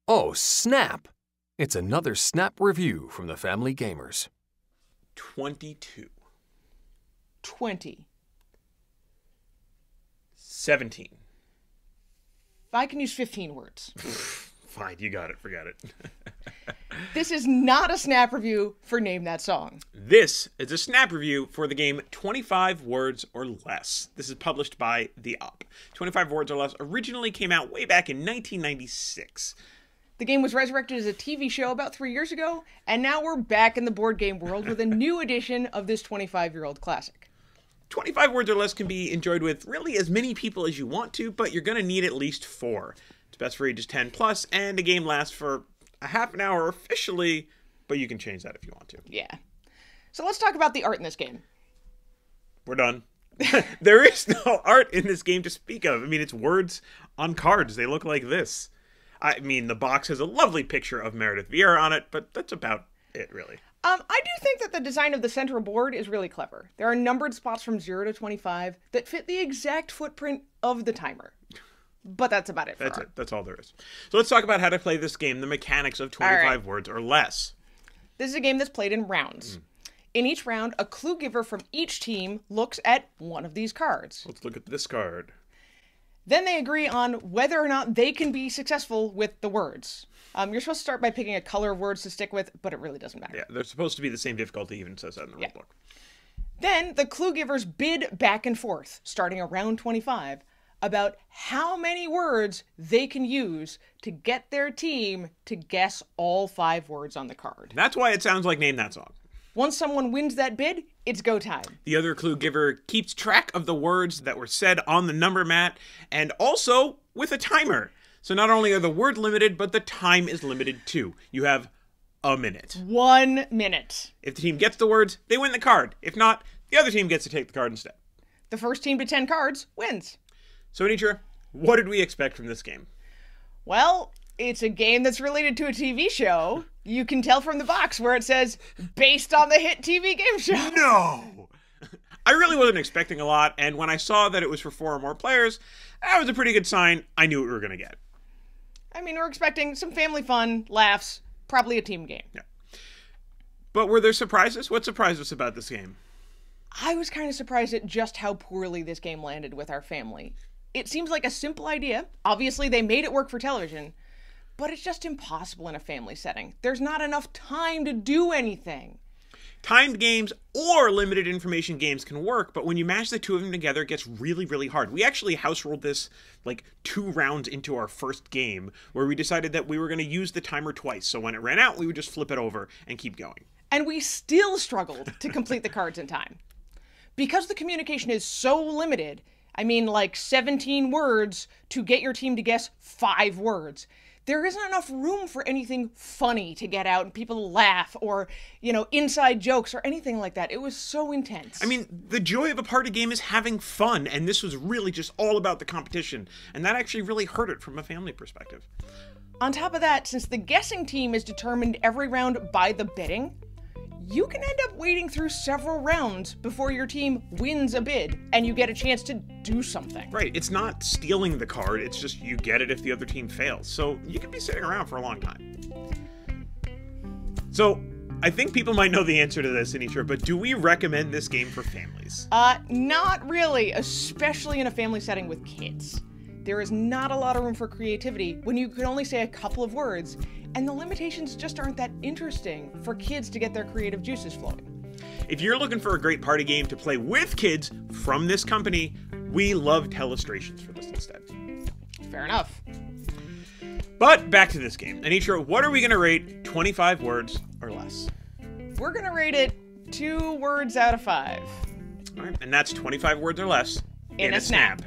Oh, snap! It's another Snap review from the Family Gamers. 22. 20. 17. I can use 15 words. Fine, you got it. Forget it. This is not a Snap review for Name That Song. This is a Snap review for the game 25 Words or Less. This is published by The Op. 25 Words or Less originally came out way back in 1996. The game was resurrected as a TV show about 3 years ago, and now we're back in the board game world with a new edition of this 25-year-old classic. 25 Words or Less can be enjoyed with really as many people as you want to, but you're going to need at least 4. It's best for ages 10 plus, and the game lasts for a half an hour officially, but you can change that if you want to. Yeah. So let's talk about the art in this game. We're done. There is no art in this game to speak of. I mean, it's words on cards. They look like this. I mean, the box has a lovely picture of Meredith Vieira on it, but that's about it, really. I do think that the design of the central board is really clever. There are numbered spots from 0 to 25 that fit the exact footprint of the timer. But that's about it for That's art. it. That's all there is. So let's talk about how to play this game, the mechanics of 25 right. words or less. This is a game that's played in rounds. In each round, a clue giver from each team looks at one of these cards. Let's look at this card. Then they agree on whether or not they can be successful with the words. You're supposed to start by picking a color of words to stick with, but it really doesn't matter. Yeah, they're supposed to be the same difficulty, even says that in the Yeah. rulebook. Then the clue givers bid back and forth, starting around 25, about how many words they can use to get their team to guess all 5 words on the card. That's why it sounds like Name That Song. Once someone wins that bid, it's go time. The other clue giver keeps track of the words that were said on the number mat, and also with a timer. So not only are the words limited, but the time is limited too. You have a minute. 1 minute. If the team gets the words, they win the card. If not, the other team gets to take the card instead. The first team to 10 cards wins. So Anitra, what did we expect from this game? Well, it's a game that's related to a TV show. You can tell from the box where it says, based on the hit TV game show. No! I really wasn't expecting a lot, and when I saw that it was for 4 or more players, that was a pretty good sign. I knew what we were going to get. I mean, we're expecting some family fun, laughs, probably a team game. Yeah. But were there surprises? What surprised us about this game? I was kind of surprised at just how poorly this game landed with our family. It seems like a simple idea. Obviously, they made it work for television, but it's just impossible in a family setting. There's not enough time to do anything. Timed games or limited information games can work, but when you mash the two of them together, it gets really, really hard. We actually house rolled this like 2 rounds into our first game, where we decided that we were going to use the timer twice. So when it ran out, we would just flip it over and keep going. And we still struggled to complete the cards in time. Because the communication is so limited, I mean like 17 words to get your team to guess 5 words, there isn't enough room for anything funny to get out and people to laugh or, inside jokes or anything like that. It was so intense. I mean, the joy of a party game is having fun, and this was really just all about the competition, and that actually really hurt it from a family perspective. On top of that, since the guessing team is determined every round by the bidding, you can end up waiting through several rounds before your team wins a bid and you get a chance to do something. Right, it's not stealing the card, it's just you get it if the other team fails. So you can be sitting around for a long time. So I think people might know the answer to this, Anitra, but do we recommend this game for families? Not really, especially in a family setting with kids. There is not a lot of room for creativity when you can only say a couple of words, and the limitations just aren't that interesting for kids to get their creative juices flowing. If you're looking for a great party game to play with kids from this company, we love Telestrations for this instead. Fair enough. But back to this game. Anitra, what are we going to rate 25 words or less? We're going to rate it 2 words out of 5. All right, and that's 25 words or less In a snap.